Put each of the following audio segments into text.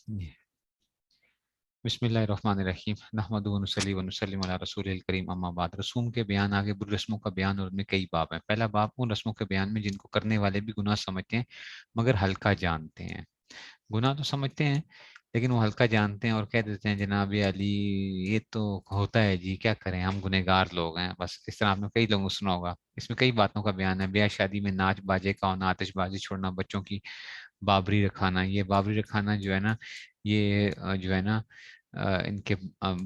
جی۔ بسم اللہ الرحمن الرحیم، نحمدہ و نصلی و نسلم علی رسول الکریم، اما بعد۔ رسوم کے بیان آگے، بر رسموں کا بیان، اور ان میں کئی باب ہیں۔ پہلا باب ان رسموں کے بیان میں جن کو کرنے والے بھی گناہ سمجھتے ہیں مگر ہلکا جانتے ہیں۔ گناہ تو سمجھتے ہیں لیکن وہ ہلکا جانتے ہیں اور کہہ دیتے ہیں جناب علی یہ تو ہوتا ہے جی، کیا کریں، ہم گنہگار لوگ ہیں بس۔ اس طرح آپ نے کئی لوگوں کو سنا ہوگا۔ اس میں کئی باتوں کا بیان ہے۔ بیاہ شادی میں ناچ باجے کا ہونا، آتش بازی چھوڑنا، بچوں کی بابری رکھانا۔ یہ بابری رکھانا جو ہے نا، یہ جو ہے نا ان کے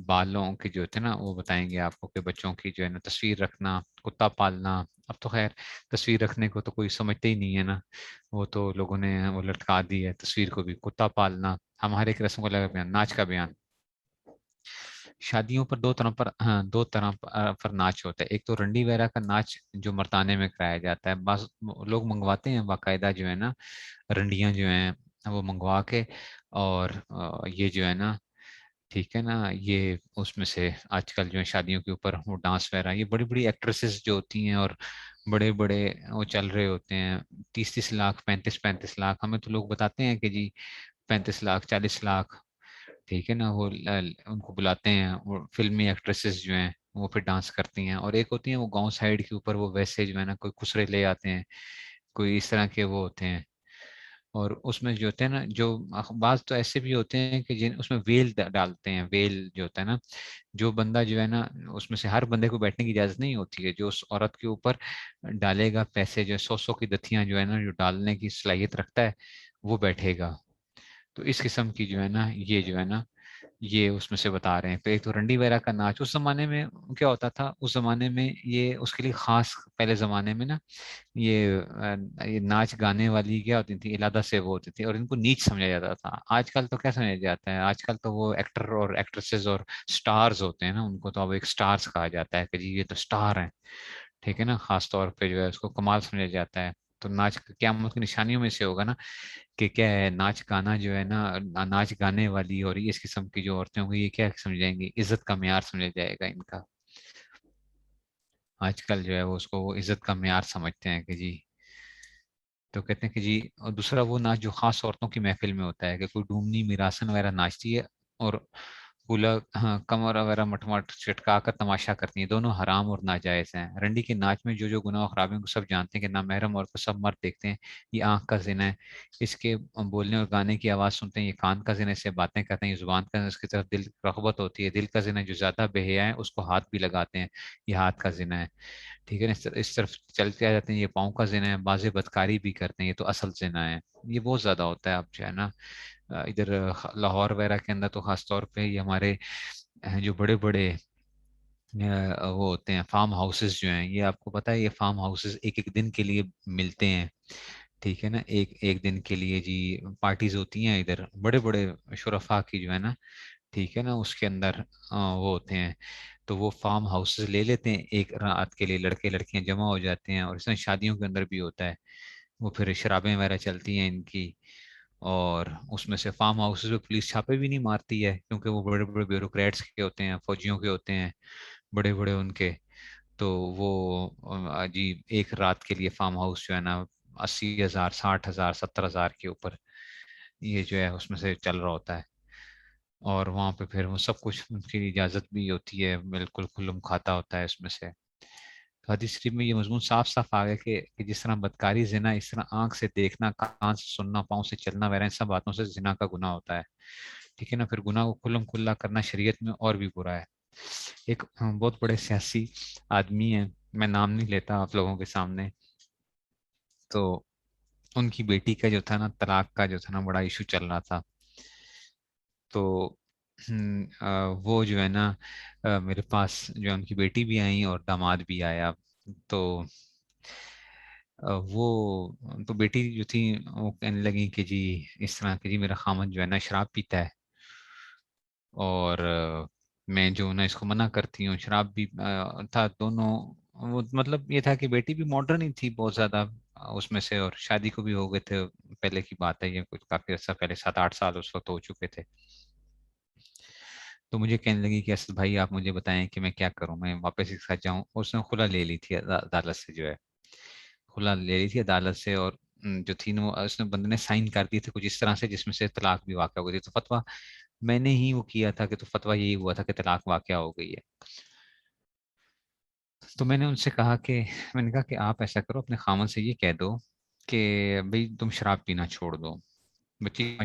بالوں کے جو تھے نا وہ بتائیں گے آپ کو کہ بچوں کی جو ہے نا تصویر رکھنا، کتا پالنا۔ اب تو خیر تصویر رکھنے کو تو کوئی سمجھتے ہی نہیں ہے نا، وہ تو لوگوں نے وہ لٹکا دی ہے تصویر کو بھی۔ کتا پالنا، ہمارے ایک رسم کو لگا بیان، ناچ کا بیان۔ شادیوں پر دو طرح پر ناچ ہوتا ہے۔ ایک تو رنڈی وغیرہ کا ناچ جو مرتانے میں کرایا جاتا ہے، بعض لوگ منگواتے ہیں باقاعدہ جو ہے نا رنڈیاں جو ہیں وہ منگوا کے، اور یہ جو ہے نا ٹھیک ہے نا، یہ اس میں سے آج کل جو ہے شادیوں کے اوپر وہ ڈانس وغیرہ، یہ بڑی بڑی ایکٹریسز جو ہوتی ہیں اور بڑے بڑے وہ چل رہے ہوتے ہیں، 30-30 لاکھ، 35-35 لاکھ، ہمیں تو لوگ بتاتے ہیں کہ جی 35 لاکھ، 40 لاکھ، ٹھیک ہے نا، وہ ان کو بلاتے ہیں، وہ فلمی ایکٹریسز جو ہیں وہ پھر ڈانس کرتی ہیں۔ اور ایک ہوتی ہیں وہ گاؤں سائڈ کے اوپر، وہ ویسے جو ہے نا کوئی خسرے لے آتے ہیں، کوئی اس طرح کے وہ ہوتے ہیں۔ اور اس میں جو ہوتے ہیں نا، جو بعض تو ایسے بھی ہوتے ہیں کہ جن اس میں ویل ڈالتے ہیں، ویل جو ہوتا ہے نا، جو بندہ جو ہے نا، اس میں سے ہر بندے کو بیٹھنے کی اجازت نہیں ہوتی ہے، جو اس عورت کے اوپر ڈالے گا پیسے، جو 100 کی دتھیاں جو ہے نا، جو ڈالنے کی صلاحیت رکھتا ہے وہ بیٹھے گا۔ تو اس قسم کی جو ہے نا، یہ جو ہے نا، یہ اس میں سے بتا رہے ہیں۔ تو ایک تو رنڈی وغیرہ کا ناچ، اس زمانے میں کیا ہوتا تھا، اس زمانے میں یہ اس کے لیے خاص، پہلے زمانے میں نا یہ ناچ گانے والی کیا ہوتی تھی، علادہ سے وہ ہوتی تھی، اور ان کو نیچ سمجھا جاتا تھا۔ آج کل تو کیا سمجھا جاتا ہے، آج کل تو وہ ایکٹر اور ایکٹریسز اور سٹارز ہوتے ہیں نا، ان کو تو اب ایک سٹارز کہا جاتا ہے کہ جی یہ تو سٹار ہیں، ٹھیک ہے نا، خاص طور پہ جو ہے اس کو کمال سمجھا جاتا ہے۔ تو ناچ قیامت کی نشانیوں میں سے ہوگا نا کہ کیا ہے، ناچ گانا جو ہے نا، ناچ گانے والی اور اس قسم کی جو عورتیں ہوں گی، یہ کیا سمجھیں گی، عزت کا معیار سمجھا جائے گا ان کا۔ آج کل جو ہے وہ اس کو وہ عزت کا معیار سمجھتے ہیں کہ جی، تو کہتے ہیں کہ جی۔ اور دوسرا وہ ناچ جو خاص عورتوں کی محفل میں ہوتا ہے کہ کوئی ڈومنی میراسن وغیرہ ناچتی ہے، اور کولا، ہاں، کمر وغیرہ مٹ مٹ چٹکا کر تماشا کرتی ہیں، دونوں حرام اور ناجائز ہیں۔ رنڈی کے ناچ میں جو جو گناہ و خرابیوں کو سب جانتے ہیں کہ نامحرم عورت کو سب مرد دیکھتے ہیں، یہ آنکھ کا زنا ہے۔ اس کے بولنے اور گانے کی آواز سنتے ہیں، یہ کان کا زنا ہے، اس سے باتیں کرتے ہیں، یہ زبان کا زنا ہے، اس کی طرف دل رغبت ہوتی ہے۔ دل کا زنا ہے، جو زیادہ بے حیا ہے اس کو ہاتھ بھی لگاتے ہیں، یہ ہاتھ کا زنا ہے، ٹھیک ہے نا، اس طرف چلتے آ جاتے ہیں، یہ پاؤں کا زنا ہے، بازے بدکاری بھی کرتے ہیں، یہ تو اصل زنا ہے۔ یہ بہت زیادہ ہوتا ہے اب جو ہے نا ادھر لاہور وغیرہ کے اندر، تو خاص طور پہ یہ ہمارے جو بڑے بڑے وہ ہوتے ہیں فارم ہاؤسز جو ہیں، یہ آپ کو پتہ ہے یہ فارم ہاؤسز ایک ایک دن کے لیے ملتے ہیں، ٹھیک ہے نا، ایک ایک دن کے لیے جی پارٹیز ہوتی ہیں ادھر، بڑے بڑے شرفا کی جو ہے نا، ٹھیک ہے نا، اس کے اندر وہ ہوتے ہیں۔ تو وہ فارم ہاؤسز لے لیتے ہیں ایک رات کے لیے، لڑکے لڑکیاں جمع ہو جاتے ہیں، اور اس میں شادیوں کے اندر بھی ہوتا ہے، وہ پھر شرابیں وغیرہ چلتی ہیں ان کی۔ اور اس میں سے فارم ہاؤسز پہ پولیس چھاپے بھی نہیں مارتی ہے، کیونکہ وہ بڑے بڑے بیوروکریٹس کے ہوتے ہیں، فوجیوں کے ہوتے ہیں، بڑے بڑے ان کے۔ تو وہ جی ایک رات کے لیے فارم ہاؤس جو ہے نا 80,000، 60,000، 70,000 کے اوپر یہ جو ہے اس میں سے چل رہا ہوتا ہے۔ اور وہاں پہ پھر وہ سب کچھ ان کی اجازت بھی ہوتی ہے، بالکل کھلم کھاتا ہوتا ہے اس میں سے۔ تو حدیث شریف میں یہ مضمون صاف صاف آ گیا کہ جس طرح بدکاری زنا، اس طرح آنکھ سے دیکھنا، کان سے سننا، پاؤں سے چلنا وغیرہ، ان سب باتوں سے زنا کا گناہ ہوتا ہے، ٹھیک ہے نا۔ پھر گناہ کو کھلم کھلا کرنا شریعت میں اور بھی برا ہے۔ ایک بہت بڑے سیاسی آدمی ہیں، میں نام نہیں لیتا آپ لوگوں کے سامنے، تو ان کی بیٹی کا جو تھا نا طلاق کا جو تھا نا بڑا ایشو چل رہا تھا۔ تو وہ جو ہے نا میرے پاس جو ہے ان کی بیٹی بھی آئی اور داماد بھی آیا۔ تو وہ تو بیٹی جو تھی وہ کہنے لگی کہ جی اس طرح کہ جی میرا خامد جو ہے نا شراب پیتا ہے، اور میں جو نا اس کو منع کرتی ہوں، شراب بھی تھا دونوں۔ وہ مطلب یہ تھا کہ بیٹی بھی ماڈرن ہی تھی بہت زیادہ اس میں سے، اور شادی کو بھی ہو گئے تھے، پہلے کی بات ہے یہ، کچھ کافی عرصہ پہلے، 7-8 سال اس وقت ہو چکے تھے۔ تو مجھے کہنے لگی کہ اسد بھائی آپ مجھے بتائیں کہ میں کیا کروں، میں واپس ایک ساتھ جاؤں۔ اس نے خلا لے لی تھی عدالت سے، جو ہے خلا لے لی تھی عدالت سے، اور जो थी ना, उसने बंदे ने साइन कर दिए थे कुछ इस तरह से जिसमें से तलाक भी वाक़या हो गई थी। तो फतवा मैंने ही वो किया था कि, तो फतवा यही हुआ था कि तलाक वाक़या हो गई है। तो मैंने उनसे कहा कि, मैंने कहा कि आप ऐसा करो, अपने खामन से ये कह दो कि भाई तुम शराब पीना छोड़ दो। बच्ची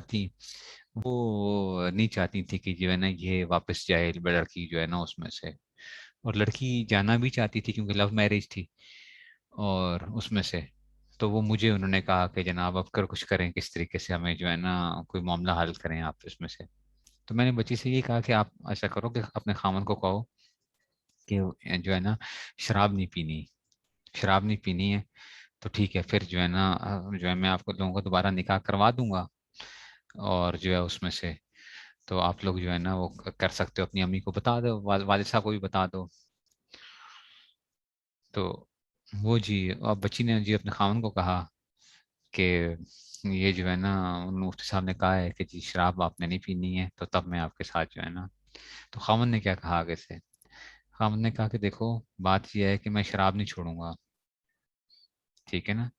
थी, वो नहीं चाहती थी कि जो है ना ये वापस जाए लड़की जो है ना उसमें से। और लड़की जाना भी चाहती थी क्योंकि लव मैरिज थी और उसमें से। तो वो मुझे उन्होंने कहा कि जनाब अब कर कुछ करें, किस तरीके से हमें जो है ना कोई मामला हल करें आप इसमें से। तो मैंने बच्ची से ये कहा कि आप ऐसा करो कि अपने खामन को कहो कि जो है ना शराब नहीं पीनी, शराब नहीं पीनी है। तो ठीक है, फिर जो है ना जो है मैं आपको लोगों को दोबारा निकाह करवा दूंगा। और जो है उसमें से तो आप लोग जो है ना वो कर सकते हो, अपनी अम्मी को बता दो, वालिद साहब को भी बता दो। तो वो जी, अब बच्ची ने जी अपने खामन को कहा कि ये जो है ना मुफ्ती साहब ने कहा है कि जी शराब आपने नहीं पीनी है, तो तब मैं आपके साथ जो है ना। तो खामन ने क्या कहा आगे से, खामन ने कहा कि देखो बात यह है कि मैं शराब नहीं छोड़ूंगा, ठीक है ना,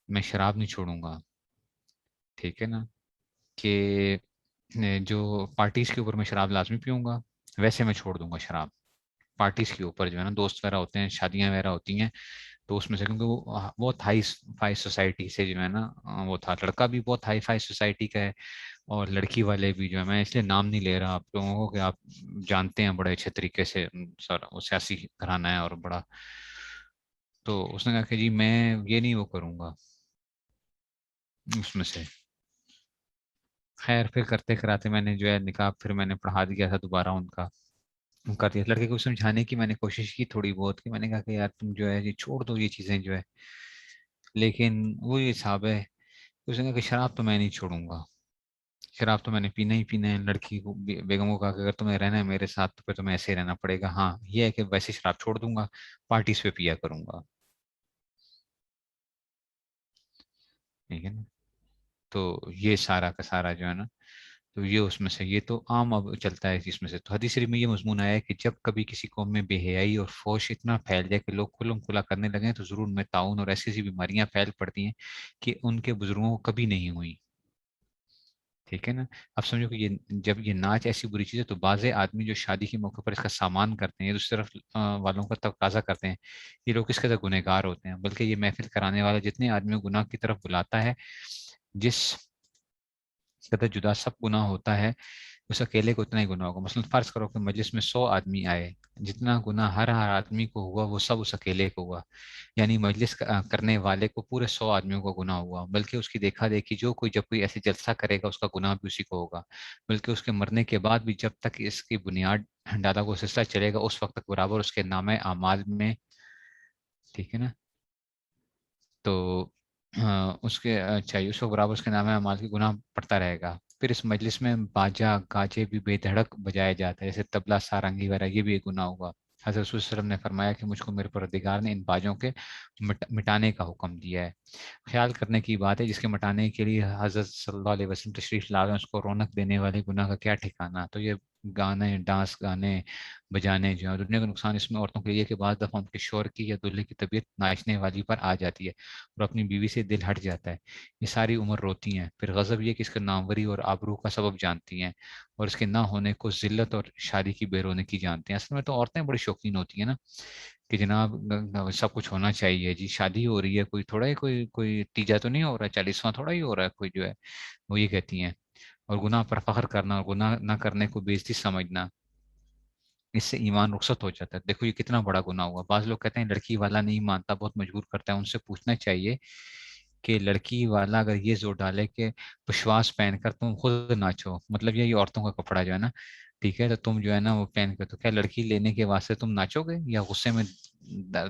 मैं शराब नहीं छोड़ूंगा, ठीक है ना, कि जो पार्टीज के ऊपर मैं शराब लाजमी पीऊंगा, वैसे मैं छोड़ दूंगा शराब। पार्टीज के ऊपर जो है ना दोस्त वगैरह होते हैं, शादियां वगैरह होती हैं, तो उसमें से क्योंकि वो बहुत हाई फाई सोसाइटी से जो है ना वो था, लड़का भी बहुत हाई फाई सोसाइटी का है और लड़की वाले भी जो है, मैं इसलिए नाम नहीं ले रहा आप लोगों को कि आप जानते हैं बड़े अच्छे तरीके से, सर वो सियासी घराना है और बड़ा। तो उसने कहा कि जी मैं ये नहीं वो करूंगा उसमें से। खैर फिर करते कराते मैंने जो है निकाह फिर मैंने पढ़ा दिया था दोबारा उनका, कर दिया। लड़के को समझाने की मैंने कोशिश की थोड़ी बहुत, कि मैंने कहा कि यार तुम जो है ये छोड़ दो ये चीजें जो है। लेकिन वो ये हिसाब है, उसने कहा कि शराब तो मैं नहीं छोड़ूंगा, शराब तो मैंने पीना ही पीना है। लड़की को बेगम को कहा कि अगर तुम्हें रहना है मेरे साथ तो फिर तुम्हें ऐसे ही रहना पड़ेगा। हाँ ये है कि वैसे शराब छोड़ दूंगा, पार्टीज पे पिया करूंगा, ठीक है ना। तो ये सारा का सारा जो है ना, तो ये उसमें से ये तो आम अब चलता है इसमें से। तो हदीस शरीफ में ये मजमून आया है कि जब कभी किसी कौम में बेहयाई और फौश इतना फैल जाए कि लोग खुल्लम खुला करने लगे तो जरूर उनमें ताउन और ऐसी ऐसी बीमारियां फैल पड़ती हैं कि उनके बुजुर्गों को कभी नहीं हुई, ठीक है ना। अब समझो कि ये जब ये नाच ऐसी बुरी चीज है, तो बाजे आदमी जो शादी के मौके पर इसका सामान करते हैं, दूसरी तरफ वालों का तकाजा करते हैं, ये लोग किस कदर गुनहगार होते हैं। बल्कि ये महफिल कराने वाला जितने आदमियों को गुनाह की तरफ बुलाता है, जिस कदर जुदा सब गुनाह होता है, उस अकेले को उतना ही गुनाह होगा। मसलन फर्ज करो कि मजलिस में 100 आदमी आए, जितना गुनाह हर आदमी को हुआ वो सब उस अकेले को हुआ। यानी मजलिस करने वाले को पूरे 100 आदमियों का गुनाह हुआ। बल्कि उसकी देखा देखी जो कोई जब कोई ऐसे जलसा करेगा उसका गुनाह भी उसी को होगा। बल्कि उसके मरने के बाद भी जब तक इसकी बुनियाद डाला को सिलसिला चलेगा उस वक्त तक बराबर उसके नामे आमाल में, ठीक है ना। तो उसके चाहिए उसको बराबर उसके नाम है अमाल की गुनाह पड़ता रहेगा। फिर इस मजलिस में बाजा गाजे भी बेधड़क बजाया जाता है, जैसे तबला सारंगी वगैरह, ये भी एक गुनाह होगा। हज़रत रसूल सल्लल्लाहु अलैहि वसल्लम ने फरमाया कि मुझको मेरे परवरदिगार ने इन बाजों के मिटाने का हुक्म दिया है। ख्याल करने की बात है, जिसके मिटाने के लिए हज़रत सल्लल्लाहु अलैहि वसल्लम तशरीफ ला रहे हैं, उसको रौनक देने वाले गुनाह का क्या ठिकाना। तो ये गाने डांस गाने बजाने जो है, दुनिया का नुकसान इसमें औरतों के लिए कि बाज़ दफ़ा उनके शोर की या दूल्हे की तबीयत नाचने वाली पर आ जाती है और अपनी बीवी से दिल हट जाता है। ये सारी उम्र रोती हैं, फिर गज़ब ये कि इसके नामवरी और आबरू का सबब जानती हैं और इसके ना होने को जिल्लत और शादी की बेरौनकी जानती हैं। असल में तो औरतें बड़ी शौकीन होती हैं ना कि जनाब सब कुछ होना चाहिए जी, शादी हो रही है, कोई थोड़ा ही कोई कोई तीजा तो नहीं हो रहा है, 40वां थोड़ा ही हो रहा है कोई जो है। वो ये कहती हैं। और गुनाह पर फख्र करना और गुनाह ना करने को बेइज्जती समझना, इससे ईमान रुखसत हो जाता है। देखो ये कितना बड़ा गुनाह हुआ। बाज लोग कहते हैं लड़की वाला नहीं मानता, बहुत मजबूर करता है। उनसे पूछना चाहिए कि लड़की वाला अगर ये जोर डाले कि विश्वास पहनकर तुम खुद नाचो, मतलब ये औरतों का कपड़ा जो है ना, ठीक है, तो तुम जो है ना वो पहन कर, तो क्या लड़की लेने के वास्ते तुम नाचोगे या गुस्से में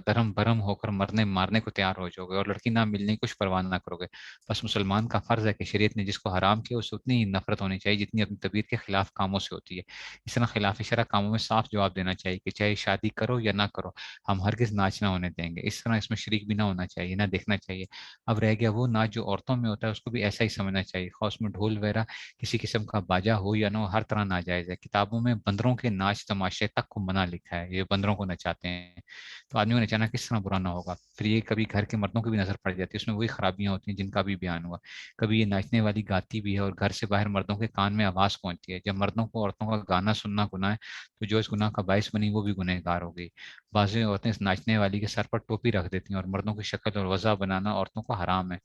धर्म भरम होकर मरने मारने को तैयार हो जाओगे, और लड़की ना मिलने की कुछ परवाह ना करोगे। बस मुसलमान का फर्ज है कि शरीयत ने जिसको हराम किया उससे उतनी ही नफरत होनी चाहिए जितनी अपनी तबीयत के खिलाफ कामों से होती है। इस तरह खिलाफ शरअ कामों में साफ जवाब देना चाहिए कि चाहे शादी करो या ना करो, हम हरगिज नाच ना होने देंगे। इस तरह इसमें शरीक भी ना होना चाहिए, ना देखना चाहिए। अब रह गया वो नाच जो औरतों में होता है, उसको भी ऐसा ही समझना चाहिए, खास उसमें ढोल वगैरह किसी किस्म का बाजा हो या ना हो, हर तरह नाजायज है। किताबों में बंदरों के नाच तमाशे तक को मना लिखा है, ये बंदरों को नचाते हैं। तो आदमी को नचाना किस तरह बुरा ना होगा। फिर ये कभी घर के मर्दों की भी नजर पड़ जाती है, उसमें वही खराबियां होती हैं जिनका भी बयान हुआ। कभी ये नाचने वाली गाती भी है और घर से बाहर मर्दों के कान में आवाज पहुंचती है। जब मर्दों को औरतों का गाना सुनना गुनाह है, तो जो इस गुनाह का बायस बनी वो भी गुनहगार हो गई। बाज़ औरतें इस नाचने वाली के सर पर टोपी रख देती हैं, और मर्दों की शक्ल और वजह बनाना औरतों को हराम है,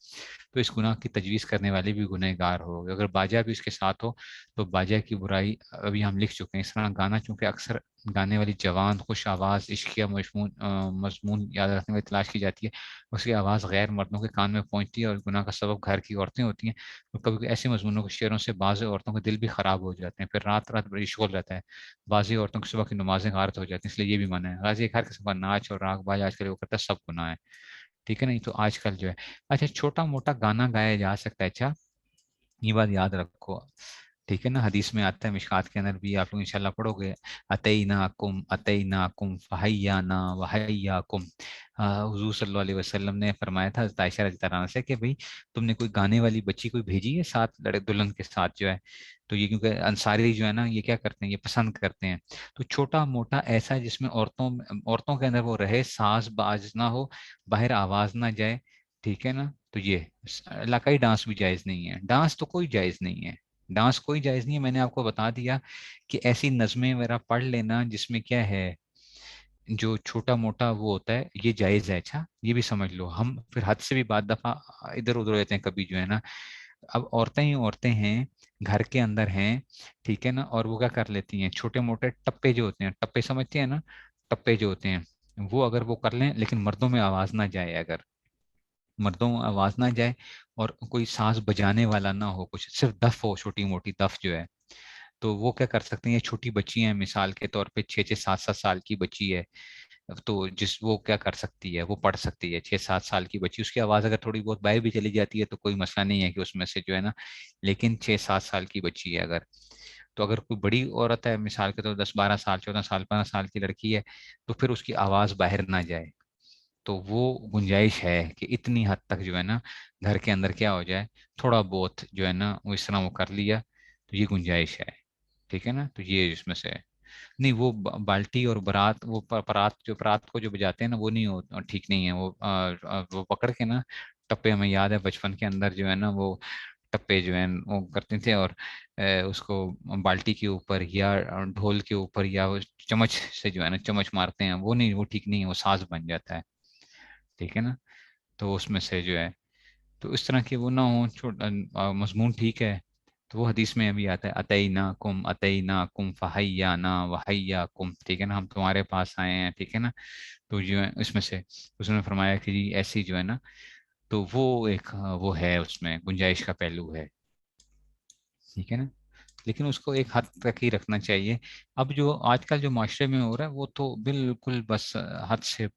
तो इस गुनाह की तजवीज़ करने वाले भी गुनहगार हो। अगर बाजा भी इसके साथ हो तो बाजा की बुराई अभी हम लिख चुके हैं। इस तरह गाना चूंकि अक्सर गाने वाली जवान खुश आवाज़ इश्किया मजमून याद रखने में तलाश की जाती है, उसकी आवाज़ गैर मर्दों के कान में पहुंचती है और गुनाह का सबब घर की औरतें होती हैं। तो कभी कभी ऐसे मजमूनों के शेरों से बाज़ औरतों के दिल भी ख़राब हो जाते हैं, फिर रात रात बड़ी शोर रहता है। बाज़ औरतों की सुबह की नमाजें गारत हो जाती हैं, इसलिए ये भी मना है। गाजी एक हर किस्म का नाच और राग बाज आजकल वो करता है, सब गुनाह है। ठीक है, नहीं तो आजकल जो है, अच्छा छोटा मोटा गाना गाया जा सकता है, अच्छा ये बात याद रखो। ठीक है ना, हदीस में आता है, मिशकात के अंदर भी आप लोग इंशाल्लाह पढ़ोगे, अतईना कुम फहैयाना वहैया कुम। हुजूर सल्लल्लाहु अलैहि वसल्लम ने फरमाया था हज़रत आयशा रज़ियल्लाहु अन्हा से कि भाई तुमने कोई गाने वाली बच्ची कोई भेजी है साथ लड़के दुल्हन के साथ जो है। तो ये क्योंकि अंसारी जो है ना ये क्या करते हैं, ये पसंद करते हैं। तो छोटा मोटा ऐसा जिसमें औरतों के अंदर वो रहे, साज बाज ना हो, बाहर आवाज ना जाए। ठीक है ना, तो ये इलाकाई डांस भी जायज नहीं है, डांस तो कोई जायज नहीं है, डांस कोई जायज नहीं है। मैंने आपको बता दिया कि ऐसी नज़में वगैरह पढ़ लेना जिसमें क्या है, जो छोटा मोटा वो होता है ये जायज है। अच्छा ये भी समझ लो, हम फिर हद से भी बाद दफा इधर उधर हो जाते हैं कभी जो है ना। अब औरतें ही औरतें हैं, घर के अंदर हैं, ठीक है ना, और वो क्या कर लेती हैं, छोटे मोटे टप्पे जो होते हैं, टप्पे समझते हैं ना, टप्पे जो होते हैं, वो अगर वो कर लें लेकिन मर्दों में आवाज ना जाए, अगर मर्दों में आवाज ना जाए और कोई सांस बजाने वाला ना हो, कुछ सिर्फ दफ हो, छोटी मोटी दफ जो है, तो वो क्या कर सकते हैं। ये छोटी बच्ची है, मिसाल के तौर पे 6 6 7 7 साल की बच्ची है, तो जिस वो क्या कर सकती है, वो पढ़ सकती है। 6 7 साल की बच्ची, उसकी आवाज अगर थोड़ी बहुत बाहर भी चली जाती है तो कोई मसला नहीं है कि उसमें से जो है ना, लेकिन 6 7 साल की बच्ची है अगर, तो अगर कोई बड़ी औरत है, मिसाल के तौर 10 12 साल 14 साल 15 साल की लड़की है, तो फिर उसकी आवाज बाहर ना जाए, तो वो गुंजाइश है कि इतनी हद तक जो है ना घर के अंदर क्या हो जाए, थोड़ा बहुत जो है ना वो इस तरह वो कर लिया, तो ये गुंजाइश है। ठीक है ना, तो ये इसमें से है। नहीं वो बाल्टी और बारात, वो परात को जो बजाते हैं ना, वो नहीं हो, ठीक नहीं है वो। वो पकड़ के ना टप्पे, हमें याद है बचपन के अंदर जो है ना वो टप्पे जो है वो करते थे, और उसको बाल्टी के ऊपर या ढोल के ऊपर या वो चम्मच से जो है ना चम्मच मारते हैं, वो नहीं, वो ठीक नहीं है, वो साज बन जाता है। ठीक है ना, तो उसमें से जो है, तो इस तरह के वो ना हो, मजमून ठीक है। तो वो हदीस में अभी आता है, अतईना कुम फहैयाना वहैया कुम, ठीक है ना, हम तुम्हारे पास आए हैं। ठीक है ना, तो जो है इसमें से उसने फरमाया कि जी ऐसी जो है ना, तो वो एक वो है, उसमें गुंजाइश का पहलू है। ठीक है ना, लेकिन उसको एक हद तक ही रखना चाहिए। अब जो आजकल जो माशरे में हो रहा है वो तो बिल्कुल बस हद से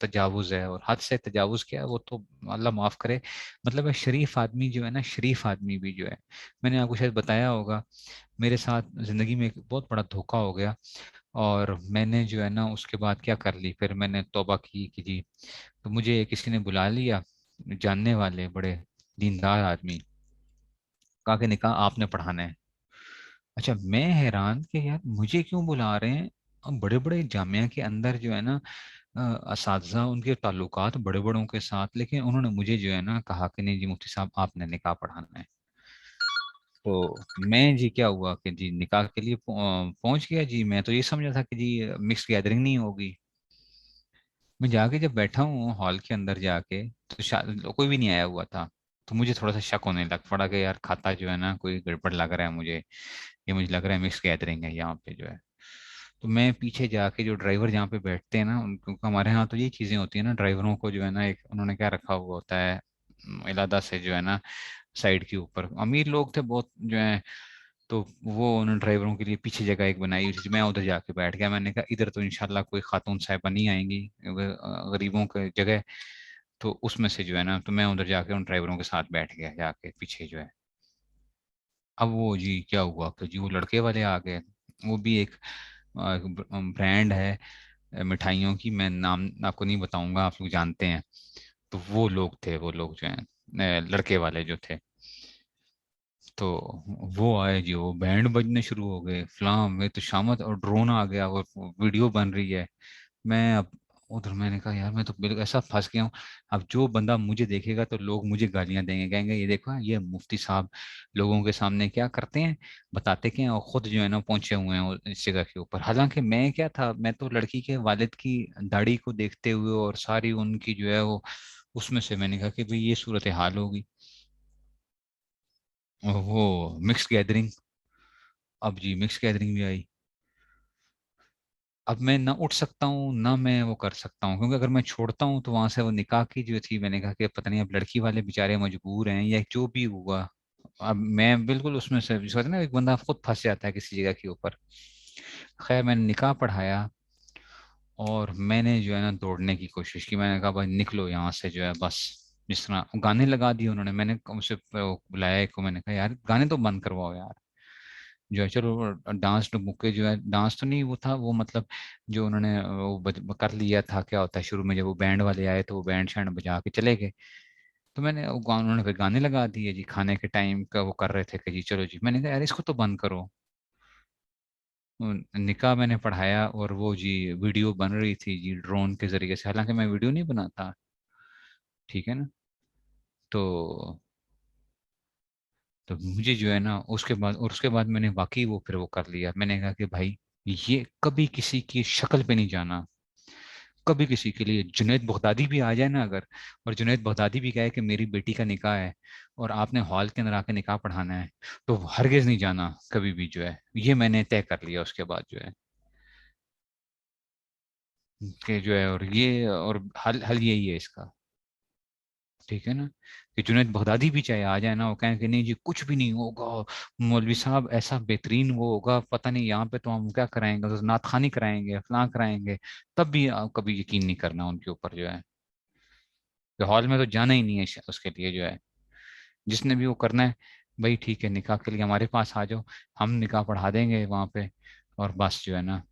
तजावुज है, और हद से तजावुज क्या है वो तो अल्लाह माफ करे। मतलब है शरीफ आदमी जो है ना, शरीफ आदमी भी जो है, मैंने आपको शायद बताया होगा, मेरे साथ जिंदगी में एक बहुत बड़ा धोखा हो गया, और मैंने जो है ना उसके बाद क्या कर ली, फिर मैंने तौबा की कि जी, तो मुझे किसी ने बुला लिया, जानने वाले बड़े दीनदार आदमी, कहा कि निकाह आपने पढ़ाना है। अच्छा मैं हैरान कि यार मुझे क्यों बुला रहे हैं, अब बड़े बड़े जामिया के अंदर जो है ना असातिज़ा उनके ताल्लुकात बड़े बड़ों के साथ, लेकिन उन्होंने मुझे जो है ना कहा कि नहीं जी मुफ्ती साहब आपने निकाह पढ़ाना है। तो मैं जी क्या हुआ कि जी निकाह के लिए पहुंच गया जी, मैं तो ये समझा था कि जी मिक्स गैदरिंग नहीं होगी। मैं जाके जब बैठा हूँ हॉल के अंदर जाके, तो कोई भी नहीं आया हुआ था। तो मुझे थोड़ा सा शक होने लग पड़ा कि यार खाता जो है ना कोई गड़बड़ लग रहा है मुझे, ये मुझे लग रहा है मिक्स गैदरिंग है यहाँ पे जो है। तो मैं पीछे जाके, जो ड्राइवर जहाँ पे बैठते हैं ना उनको, हमारे यहाँ तो ये चीजें होती है ना, ड्राइवरों को जो है ना एक उन्होंने क्या रखा हुआ होता है, इलादा से जो है ना साइड के ऊपर, अमीर लोग थे बहुत जो है, तो वो उन ड्राइवरों के लिए पीछे जगह एक बनाई हुई थी, मैं उधर जाके बैठ गया। मैंने कहा इधर तो इंशाल्लाह कोई खातून साहिबा नहीं आएंगी, गरीबों के जगह। तो उसमें से जो है ना, तो मैं उधर जाके उन ड्राइवरों के साथ बैठ गया जाके पीछे जो है। अब वो जी क्या हुआ कि जी वो लड़के वाले आ गए। वो भी एक ब्रांड है मिठाइयों की, मैं नाम आपको नहीं बताऊंगा, आप लोग जानते हैं। तो वो लोग थे, वो लोग जो हैं लड़के वाले जो थे। तो वो आए जी, वो बैंड बजने शुरू हो गए, फ्लाम में तो शामत, और ड्रोन आ गया और वीडियो बन रही है। मैं अब उधर मैंने कहा यार मैं तो बिल्कुल ऐसा फंस गया हूँ। अब जो बंदा मुझे देखेगा तो लोग मुझे गालियां देंगे, कहेंगे ये देखो ये मुफ्ती साहब लोगों के सामने क्या करते हैं, बताते क्या हैं, और खुद जो है ना पहुंचे हुए हैं इस जगह के ऊपर। हालांकि मैं क्या था, मैं तो लड़की के वालिद की दाढ़ी को देखते हुए और सारी उनकी जो है वो, उसमें से मैंने कहा कि भाई ये सूरत हाल होगी। और वो मिक्स गैदरिंग, अब जी मिक्स गैदरिंग भी आई। अब मैं ना उठ सकता हूँ ना मैं वो कर सकता हूँ, क्योंकि अगर मैं छोड़ता हूँ तो वहां से वो निकाह की जो थी, मैंने कहा कि पता नहीं अब लड़की वाले बेचारे मजबूर हैं या जो भी हुआ। अब मैं बिल्कुल उसमें से सोचते ना, एक बंदा खुद फंस जाता है किसी जगह के ऊपर। खैर मैंने निकाह पढ़ाया, और मैंने जो है ना दौड़ने की कोशिश की। मैंने कहा भाई निकलो यहाँ से जो है बस। जिस तरह गाने लगा दिए उन्होंने, मैंने उसे बुलाया एक को, मैंने कहा यार गाने तो बंद करवाओ यार, जो है चलो डांस तो मुक्के जो है, डांस तो नहीं वो था वो मतलब, जो उन्होंने वो कर लिया था। क्या होता है शुरू में जब वो बैंड वाले आए तो वो बैंड शैंड बजा के चले गए। तो मैंने उन्होंने फिर गाने लगा दिए जी, खाने के टाइम का वो कर रहे थे कि जी चलो जी। मैंने कहा यार इसको तो बंद करो। निकाह मैंने पढ़ाया, और वो जी वीडियो बन रही थी जी ड्रोन के जरिए से, हालांकि मैं वीडियो नहीं बनाता, ठीक है ना। तो मुझे जो है ना उसके बाद, और उसके बाद मैंने वाकई वो फिर वो कर लिया। मैंने कहा कि भाई ये कभी किसी की शक्ल पे नहीं जाना, कभी किसी के लिए जुनैद बगदादी भी आ जाए ना अगर, और जुनैद बगदादी भी कहे कि मेरी बेटी का निकाह है और आपने हॉल के अंदर आके निकाह पढ़ाना है, तो हरगिज नहीं जाना कभी भी जो है। ये मैंने तय कर लिया उसके बाद जो है, कि जो है, और ये और हल हल यही है इसका, ठीक है ना। कि जुनैद बगदादी भी चाहे आ जाए ना, वो कहें कि नहीं जी कुछ भी नहीं होगा, मौलवी साहब ऐसा बेहतरीन वो होगा, पता नहीं यहाँ पे तो हम क्या कराएंगे, तो नात खानी कराएंगे, फलां कराएंगे, तब भी आप कभी यकीन नहीं करना उनके ऊपर जो है। कि हॉल में तो जाना ही नहीं है उसके लिए जो है। जिसने भी वो करना है, भाई ठीक है निकाह के लिए हमारे पास आ जाओ, हम निकाह पढ़ा देंगे वहां पे, और बस जो है ना,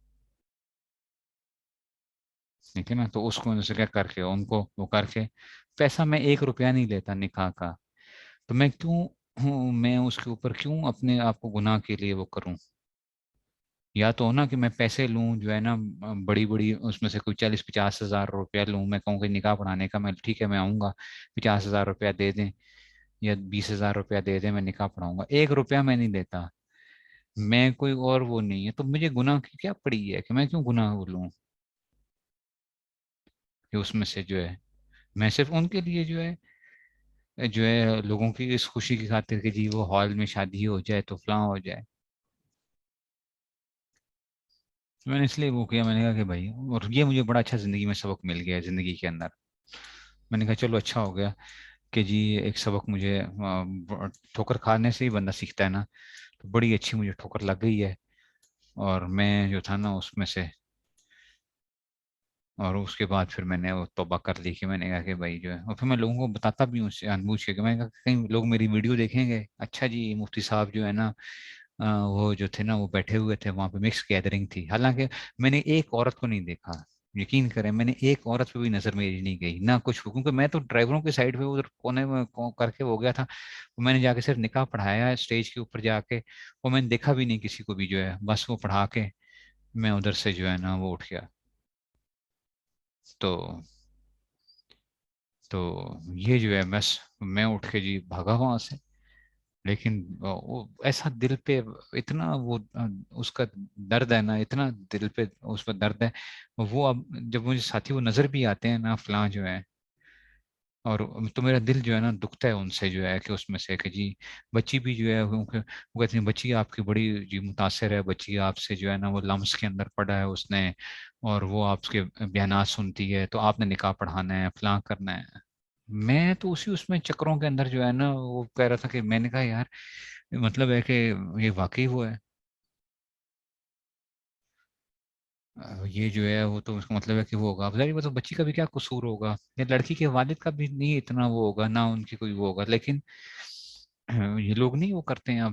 ठीक है ना। तो उसको उनसे क्या करके उनको वो करके, पैसा मैं 1 रुपया नहीं लेता निकाह का। तो मैं क्यों हूँ, मैं उसके ऊपर क्यों अपने आप को गुनाह के लिए वो करूं। या तो हो ना कि मैं पैसे लूं जो है ना, बड़ी बड़ी उसमें से कोई 40-50 हज़ार रुपया लूं, मैं कहूँ कि निकाह पढ़ाने का, मैं ठीक है मैं आऊंगा, 50 हज़ार रुपया दे दें या 20 हज़ार रुपया दे दें, मैं निकाह पढ़ाऊंगा। 1 रुपया मैं नहीं देता। मैं कोई और वो नहीं है, तो मुझे गुनाह की क्या पड़ी है कि मैं क्यों गुनाह वो लूं, कि उसमें से जो है मैं सिर्फ उनके लिए जो है लोगों की इस खुशी की खातिर कि जी वो हॉल में शादी हो जाए तो फलां हो जाए। तो मैंने इसलिए वो किया, मैंने कहा कि भाई, और ये मुझे बड़ा अच्छा जिंदगी में सबक मिल गया है जिंदगी के अंदर। मैंने कहा चलो अच्छा हो गया कि जी एक सबक मुझे ठोकर खाने से ही बंदा सीखता है ना, तो बड़ी अच्छी मुझे ठोकर लग गई है। और मैं जो था ना उसमें से, और उसके बाद फिर मैंने वो तौबा कर ली कि मैंने कहा कि भाई जो है, और फिर मैं लोगों को बताता भी हूँ उससे अनबूझ के, कि मैंने कहा कहीं लोग मेरी वीडियो देखेंगे, अच्छा जी मुफ्ती साहब जो है ना, वो जो थे ना वो बैठे हुए थे वहां पे, मिक्स गैदरिंग थी। हालांकि मैंने एक औरत को नहीं देखा, यकीन करें मैंने एक औरत पे भी नजर मेरी नहीं गई ना कुछ, क्योंकि मैं तो ड्राइवरों की साइड पे उधर कोने में करके हो गया था। तो मैंने जाके सिर्फ निकाह पढ़ाया स्टेज के ऊपर जाके, और मैंने देखा भी नहीं किसी को भी जो है, बस वो पढ़ा के मैं उधर से जो है ना वो उठ गया। तो ये जो है बस, मैं उठ के जी भागा वहां से। लेकिन वो ऐसा दिल पे इतना वो उसका दर्द है ना, इतना दिल पे उस पर दर्द है। वो अब जब मुझे साथी वो नजर भी आते हैं ना फलां जो है, और तो मेरा दिल जो है ना दुखता है उनसे जो है, कि उसमें से कि जी बच्ची भी जो है वो कहती है बच्ची आपकी बड़ी जी मुतासिर है, बच्ची आपसे जो है ना वो लम्स के अंदर पड़ा है उसने, और वो आपके बयानात सुनती है, तो आपने निकाह पढ़ाना है फलां करना है। मैं तो उसी उसमें चक्रों के अंदर जो है ना वो कह रहा था कि मैंने कहा यार مطلب ہے کہ یہ واقعی وہ ہے، یہ جو ہے وہ تو اس کا مطلب ہے کہ وہ ہوگا، اب ظاہر تو بچی کا بھی کیا قصور ہوگا، یا لڑکی کے والد کا بھی نہیں اتنا وہ ہوگا، نہ ان کی کوئی وہ ہوگا، لیکن یہ لوگ نہیں وہ کرتے ہیں اب.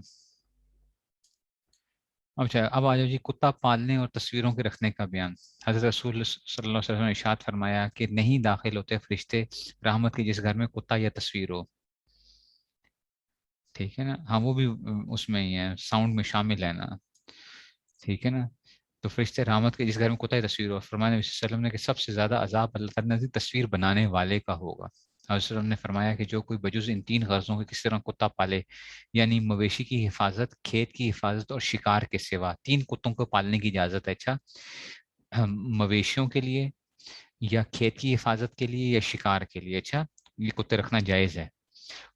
اچھا اب آ جاؤ جی، کتا پالنے اور تصویروں کے رکھنے کا بیان. حضرت رسول صلی اللہ علیہ وسلم نے ارشاد فرمایا کہ نہیں داخل ہوتے فرشتے رحمت کے جس گھر میں کتا یا تصویر ہو. ٹھیک ہے نا، ہاں وہ بھی اس میں ہی ہے، ساؤنڈ میں شامل ہے نا. ٹھیک ہے نا، تو فرشتے رحمت کے جس گھر میں کتا یا تصویر ہو، فرمایا نبی صلی اللہ علیہ وسلم نے کہ سب سے زیادہ عذاب اللہ تعالیٰ نے تصویر بنانے والے کا ہوگا. حضرت صلی اللہ علیہ وسلم نے فرمایا کہ جو کوئی بجز ان تین غرضوں کے کسی طرح کتا پالے، یعنی مویشی کی حفاظت، کھیت کی حفاظت اور شکار کے سوا، تین کتوں کو پالنے کی اجازت ہے. اچھا، مویشیوں کے لیے یا کھیت کی حفاظت کے لیے یا شکار کے لیے، اچھا یہ کتے رکھنا جائز ہے.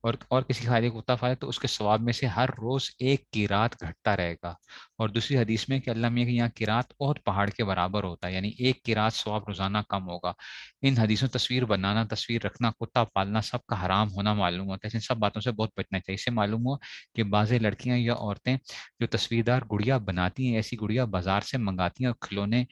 اور کسی خالی کتا پالے تو اس کے ثواب میں سے ہر روز ایک قیرات گھٹتا رہے گا. اور دوسری حدیث میں کہ اللہ میاں کہ یہاں قیرات اور پہاڑ کے برابر ہوتا ہے، یعنی ایک قیرات ثواب روزانہ کم ہوگا. ان حدیثوں تصویر بنانا، تصویر رکھنا، کتا پالنا سب کا حرام ہونا معلوم ہوتا ہے. ان سب باتوں سے بہت بچنا چاہیے. اس سے معلوم ہوا کہ بعض لڑکیاں یا عورتیں جو تصویردار گڑیا بناتی ہیں، ایسی گڑیا بازار سے منگاتی ہیں اور کھلونے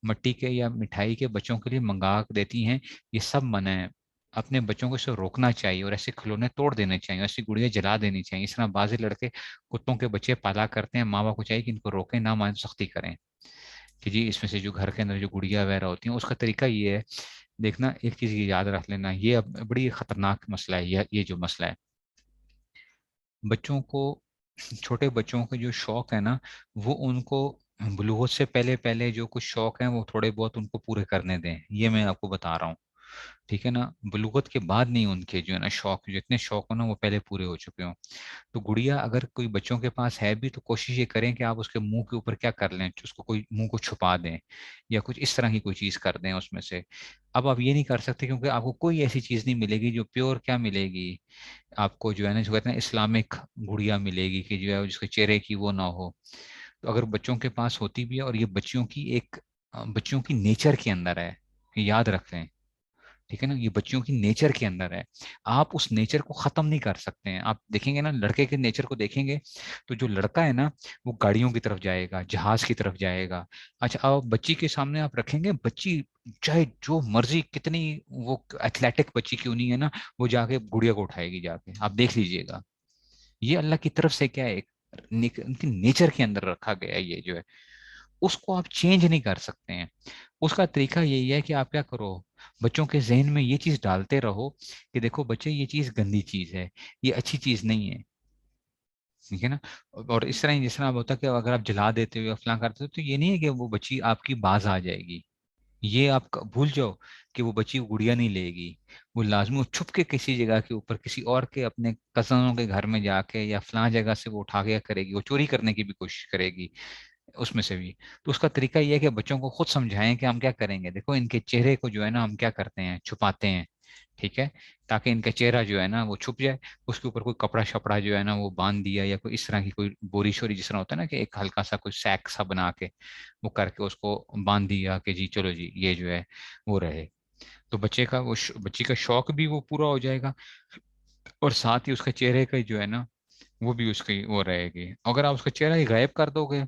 مٹی کے یا مٹھائی کے بچوں کے لیے منگا دیتی ہیں، یہ سب منع ہے. اپنے بچوں کو اسے روکنا چاہیے اور ایسے کھلونے توڑ دینے چاہیے، ایسی گڑیاں جلا دینی چاہیے. اس طرح بعض لڑکے کتوں کے بچے پالا کرتے ہیں، ماں باپ کو چاہیے کہ ان کو روکیں، نہ مانیں سختی کریں کہ جی اس میں سے جو گھر کے اندر جو گڑیا وغیرہ ہوتی ہیں اس کا طریقہ یہ ہے. دیکھنا ایک چیز یہ یاد رکھ لینا، یہ اب بڑی خطرناک مسئلہ ہے، یہ جو مسئلہ ہے بچوں کو، چھوٹے بچوں کے جو شوق ہے نا، وہ ان کو بلوغت سے پہلے پہلے جو کچھ شوق ہیں وہ تھوڑے بہت ان کو پورے کرنے دیں، یہ میں آپ کو بتا رہا ہوں. ٹھیک ہے نا، بلوغت کے بعد نہیں، ان کے جو ہے نا شوق، جتنے شوق ہو نا وہ پہلے پورے ہو چکے ہوں. تو گڑیا اگر کوئی بچوں کے پاس ہے بھی تو کوشش یہ کریں کہ آپ اس کے منہ کے اوپر کیا کر لیں، اس کو کوئی منہ کو چھپا دیں یا کچھ اس طرح کی کوئی چیز کر دیں اس میں سے. اب آپ یہ نہیں کر سکتے کیونکہ آپ کو کوئی ایسی چیز نہیں ملے گی جو پیور کیا ملے گی آپ کو، جو ہے نا جو کہتے ہیں اسلامک گڑیا ملے گی کہ جو ہے جس کے چہرے کی وہ نہ ہو. تو اگر بچوں کے پاس ہوتی بھی ہے، اور یہ بچیوں کی ایک بچیوں کی نیچر کے اندر ہے، یاد رکھیں. ٹھیک ہے نا، یہ بچیوں کی نیچر کے اندر ہے، آپ اس نیچر کو ختم نہیں کر سکتے ہیں. آپ دیکھیں گے نا لڑکے کے نیچر کو دیکھیں گے تو جو لڑکا ہے نا وہ گاڑیوں کی طرف جائے گا، جہاز کی طرف جائے گا. اچھا آپ بچی کے سامنے آپ رکھیں گے، بچی چاہے جو مرضی کتنی وہ ایتھلیٹک بچی کیوں نہیں ہے نا، وہ جا کے گڑیا کو اٹھائے گی جا کے، آپ دیکھ لیجئے گا. یہ اللہ کی طرف سے کیا ہے، ایک ان کی نیچر کے اندر رکھا گیا ہے یہ جو ہے، اس کو آپ چینج نہیں کر سکتے ہیں. اس کا طریقہ یہی ہے کہ آپ کیا کرو، بچوں کے ذہن میں یہ چیز ڈالتے رہو کہ دیکھو بچے یہ چیز گندی چیز ہے، یہ اچھی چیز نہیں ہے. ٹھیک ہے نا، اور اس طرح ہی جس طرح ہوتا ہے کہ اگر آپ جلا دیتے ہو یا فلاں کرتے ہو تو یہ نہیں ہے کہ وہ بچی آپ کی باز آ جائے گی. یہ آپ بھول جاؤ کہ وہ بچی گڑیا نہیں لے گی، وہ لازمی وہ چھپ کے کسی جگہ کے اوپر کسی اور کے اپنے کزنوں کے گھر میں جا کے یا فلاں جگہ سے وہ اٹھا کے کرے گی، وہ چوری کرنے کی بھی کوشش کرے گی اس میں سے بھی. تو اس کا طریقہ یہ ہے کہ بچوں کو خود سمجھائیں کہ ہم کیا کریں گے، دیکھو ان کے چہرے کو جو ہے نا ہم کیا کرتے ہیں، چھپاتے ہیں. ٹھیک ہے، تاکہ ان کا چہرہ جو ہے نا وہ چھپ جائے. اس کے اوپر کوئی کپڑا شپڑا جو ہے نا وہ باندھ دیا، یا کوئی اس طرح کی کوئی بوری شوری جس طرح ہوتا ہے نا کہ ایک ہلکا سا کوئی سیک سا بنا کے وہ کر کے اس کو باندھ دیا کہ جی چلو جی یہ جو ہے وہ رہے. تو بچے کا وہ بچی کا شوق بھی وہ پورا ہو جائے گا، اور ساتھ ہی اس کے چہرے کا جو ہے نا وہ بھی اس کی وہ رہے گی. اگر آپ اس کا چہرہ ہی غائب کر دو گے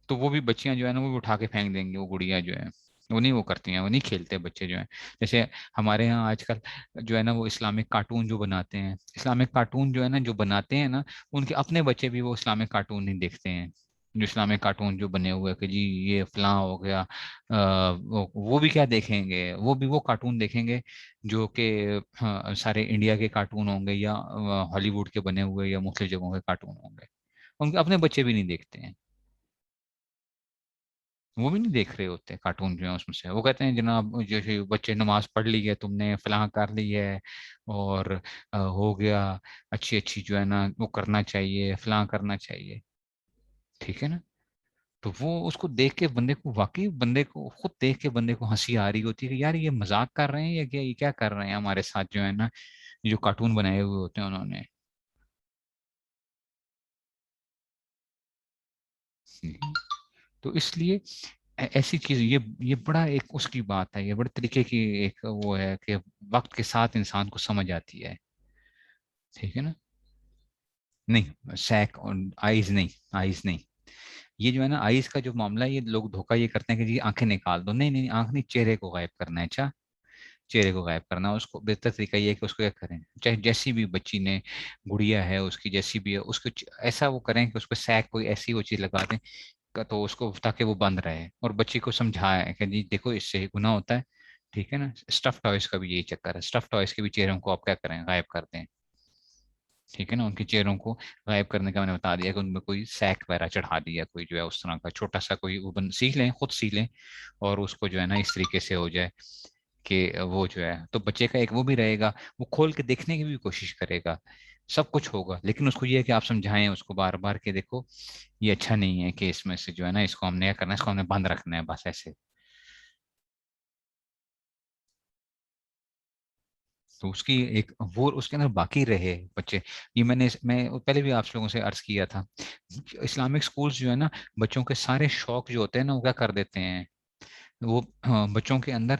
تو وہ بھی بچیاں جو ہے نا وہ بھی اٹھا کے پھینک دیں گی، وہ گڑیا جو ہے وہ نہیں وہ کرتی ہیں، وہ نہیں کھیلتے بچے جو ہیں. جیسے ہمارے ہاں آج کل جو ہے نا وہ اسلامک کارٹون جو بناتے ہیں، اسلامک کارٹون جو ہے نا جو بناتے ہیں نا ان کے اپنے بچے بھی وہ اسلامک کارٹون نہیں دیکھتے ہیں. جو اسلامک کارٹون جو بنے ہوئے کہ جی یہ فلاں ہو گیا، وہ بھی کیا دیکھیں گے، وہ بھی وہ کارٹون دیکھیں گے جو کہ سارے انڈیا کے کارٹون ہوں گے یا ہالی ووڈ کے بنے ہوئے یا مختلف جگہوں کے کارٹون ہوں گے. ان کے اپنے بچے بھی نہیں دیکھتے ہیں، وہ بھی نہیں دیکھ رہے ہوتے کارٹون جو ہے اس میں سے. وہ کہتے ہیں جناب جیسے بچے نماز پڑھ لی ہے تم نے، فلاں کر لی ہے، اور ہو گیا، اچھی اچھی جو ہے نا وہ کرنا چاہیے، فلاں کرنا چاہیے. ٹھیک ہے نا، تو وہ اس کو دیکھ کے بندے کو واقعی، بندے کو خود دیکھ کے بندے کو ہنسی آ رہی ہوتی ہے کہ یار یہ مذاق کر رہے ہیں یا کیا، یہ کیا کر رہے ہیں ہمارے ساتھ جو ہے نا، جو کارٹون بنائے ہوئے ہوتے ہیں انہوں نے. تو اس لیے ایسی چیز یہ بڑا ایک اس کی بات ہے، یہ بڑے طریقے کی ایک وہ ہے کہ وقت کے ساتھ انسان کو سمجھ آتی ہے. ٹھیک ہے نا، नहीं, सैक और आईज नहीं, आईज नहीं। ये जो है ना आईज का जो मामला है, ये लोग धोखा ये करते हैं कि जी आंखें निकाल दो। नहीं नहीं नहीं, आंख नहीं, चेहरे को गायब करना है। अच्छा, चेहरे को गायब करना है। उसको बेहतर तरीका ये है कि उसको क्या करें, चाहे जैसी भी बच्ची ने, गुड़िया है उसकी जैसी भी है, उसको ऐसा वो करें कि उसको सैक कोई ऐसी वो चीज लगा दें तो उसको, ताकि वो बंद रहे, और बच्ची को समझाए कि जी देखो इससे गुनाह होता है। ठीक है ना। स्टफ टॉयज का भी यही चक्कर है, स्टफ टॉयज के भी चेहरों को आप क्या करें, गायब कर दें। ठीक है ना, उनके चेहरों को गायब करने का मैंने बता दिया कि उनमें कोई सैक वगैरह चढ़ा दिया, कोई जो है उस तरह का छोटा सा कोई वो बन सीख लें, खुद सीख लें, और उसको जो है ना इस तरीके से हो जाए कि वो जो है, तो बच्चे का एक वो भी रहेगा, वो खोल के देखने की भी कोशिश करेगा, सब कुछ होगा। लेकिन उसको ये है कि आप समझाएं उसको बार बार कि देखो ये अच्छा नहीं है, कि इसमें से जो है ना इसको हमने क्या करना है, इसको हमने बंद रखना है, बस ऐसे। तो उसकी एक वो उसके अंदर बाकी रहे बच्चे। ये मैं पहले भी आप लोगों से अर्ज किया था, इस्लामिक स्कूल्स जो है ना, बच्चों के सारे शौक जो होते हैं ना वो क्या कर देते हैं, वो बच्चों के अंदर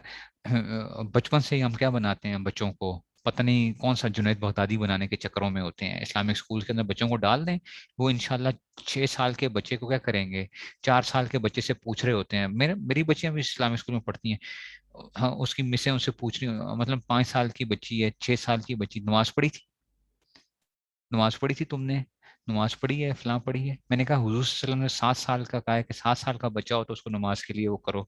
बचपन से ही हम क्या बनाते हैं बच्चों को, पता नहीं कौन सा जुनैद बगदादी बनाने के चक्करों में होते हैं। इस्लामिक स्कूल के अंदर बच्चों को डाल दें, वो इंशाल्लाह 6 साल के बच्चे को क्या करेंगे, 4 साल के बच्चे से पूछ रहे होते हैं। मेरी बच्चियां भी इस्लामिक स्कूल में पढ़ती हैं। हाँ, उसकी मिसें उनसे पूछ रही मतलब 5 साल की बच्ची है, 6 साल की बच्ची, नमाज पढ़ी थी, नमाज पढ़ी थी तुमने, नमाज पढ़ी है, फलां पढ़ी है। मैंने कहा हुजूर सल्लल्लाहु अलैहि वसल्लम ने 7 साल का कहा है कि 7 साल का बच्चा हो तो उसको नमाज के लिए वो करो।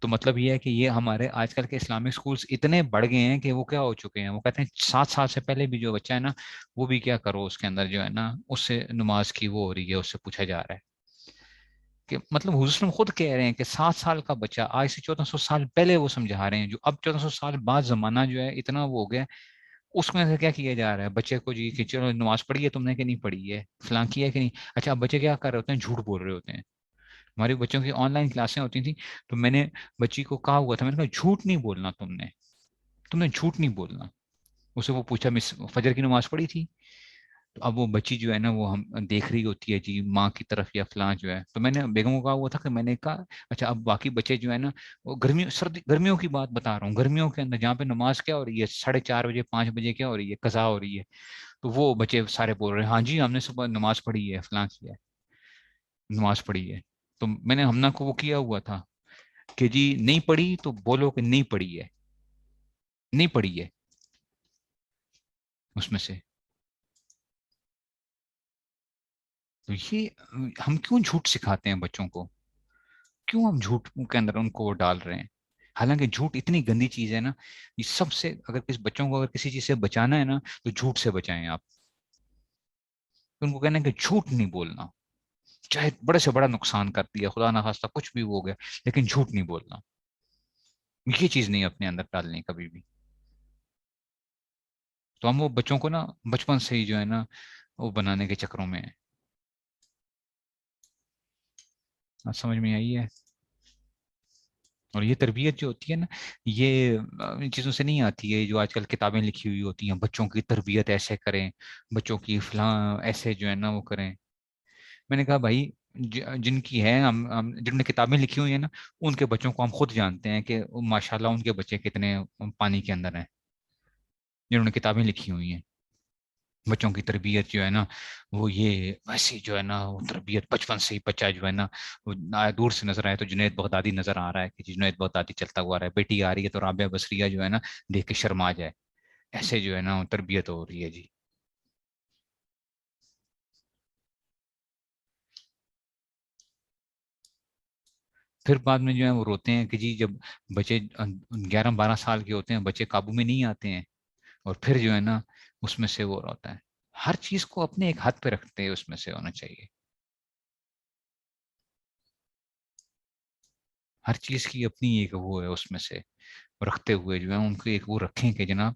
तो मतलब ये है कि ये हमारे आजकल के इस्लामिक स्कूल्स इतने बढ़ गए हैं कि वो क्या हो चुके हैं, वो कहते हैं 7 साल से पहले भी जो बच्चा है ना, वो भी क्या करो उसके अंदर जो है ना, उससे नमाज की वो हो रही है, उससे पूछा जा रहा है कि मतलब हुजूर सल्लल्लाहु अलैहि वसल्लम खुद कह रहे हैं कि 7 साल का बच्चा, आज से 1400 साल पहले वो समझा रहे हैं, जो अब 1400 साल बाद जमाना जो है इतना वो हो गया, उसमें से क्या किया जा रहा है बच्चे को जी कि चलो नमाज पढ़ी है तुमने कि नहीं पढ़ी है, फलां किया है कि नहीं। अच्छा, अब बच्चे क्या कर रहे होते हैं, झूठ बोल रहे होते हैं। हमारे बच्चों की ऑनलाइन क्लासें होती थी, तो मैंने बच्ची को कहा हुआ था, मैंने कहा झूठ नहीं बोलना तुमने, तुमने झूठ नहीं बोलना। उसे वो पूछा मिस फजर की नमाज पढ़ी थी, तो अब वो बच्ची जो है ना वो हम देख रही होती है जी माँ की तरफ या फलां जो है, तो मैंने बेगम को कहा हुआ था कि मैंने कहा अच्छा अब बाकी बच्चे जो है ना, वो गर्मियों सर्दी गर्मियों की बात बता रहा हूँ, गर्मियों के अंदर जहाँ पे नमाज क्या हो रही है, 4:30 बजे 5 बजे क्या हो रही है, कज़ा हो रही है, तो वो बच्चे सारे बोल रहे हैं हाँ जी हमने सुबह नमाज पढ़ी है, फलां किया है, नमाज पढ़ी है। तो मैंने हमना को वो किया हुआ था कि जी नहीं पढ़ी तो बोलो कि नहीं पढ़ी है, नहीं पढ़ी है उसमें से। तो ये हम क्यों झूठ सिखाते हैं बच्चों को, क्यों हम झूठ के अंदर उनको वो डाल रहे हैं। हालांकि झूठ इतनी गंदी चीज है ना, ये सबसे, अगर किसी बच्चों को अगर किसी चीज से बचाना है ना, तो झूठ से बचाएं आप। तो उनको कहना है कि झूठ नहीं बोलना, चाहे बड़े से बड़ा नुकसान कर दिया, खुदा ना खास्ता कुछ भी हो गया, लेकिन झूठ नहीं बोलना। ये चीज नहीं अपने अंदर डालनी कभी भी। तो हम वो बच्चों को ना बचपन से ही जो है ना वो बनाने के चक्करों में है। आप समझ में आई है। और ये तरबियत जो होती है ना, ये इन चीज़ों से नहीं आती है जो आजकल किताबें लिखी हुई होती हैं, बच्चों की तरबियत ऐसे करें, बच्चों की फलां ऐसे जो है ना वो करें। मैंने कहा भाई जिनकी है हम जिनने किताबें लिखी हुई है ना, उनके बच्चों को हम खुद जानते हैं कि माशाल्लाह उनके बच्चे कितने पानी के अंदर हैं, जिन्होंने किताबें लिखी हुई हैं। बच्चों की तरबियत जो है ना, वो ये वैसी जो है ना, वो तरबियत बचपन से ही बच्चा जो है ना, वो दूर से नजर आए तो जुनैद बगदादी नजर आ रहा है कि जुनैद बगदादी चलता हुआ आ रहा है, बेटी आ रही है तो राबिया बसरिया जो है ना देख के शर्मा जाए, ऐसे जो है ना तरबियत हो रही है जी। फिर बाद में जो है वो रोते हैं कि जी जब बच्चे 11-12 साल के होते हैं, बच्चे काबू में नहीं आते हैं, और फिर जो है ना उसमें से वो होता है। हर चीज को अपने एक हाथ पे रखते हैं उसमें से होना चाहिए, हर चीज की अपनी एक वो है उसमें से रखते हुए जो है उनको एक वो रखें कि जनाब,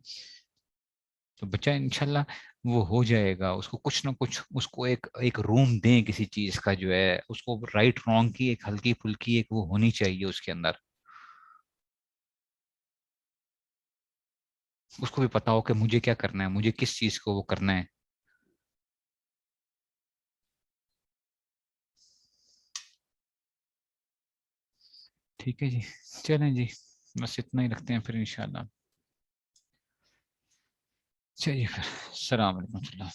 तो बच्चा इंशाल्लाह वो हो जाएगा। उसको कुछ ना कुछ, उसको एक एक रूम दें किसी चीज का जो है, उसको राइट रॉन्ग की एक हल्की फुल्की एक वो होनी चाहिए उसके अंदर, उसको भी पता हो कि मुझे क्या करना है, मुझे किस चीज को वो करना है। ठीक है जी, चलें जी, बस इतना ही रखते हैं फिर इंशाल्लाह। चलिए फिर, अस्सलाम वालेकुम।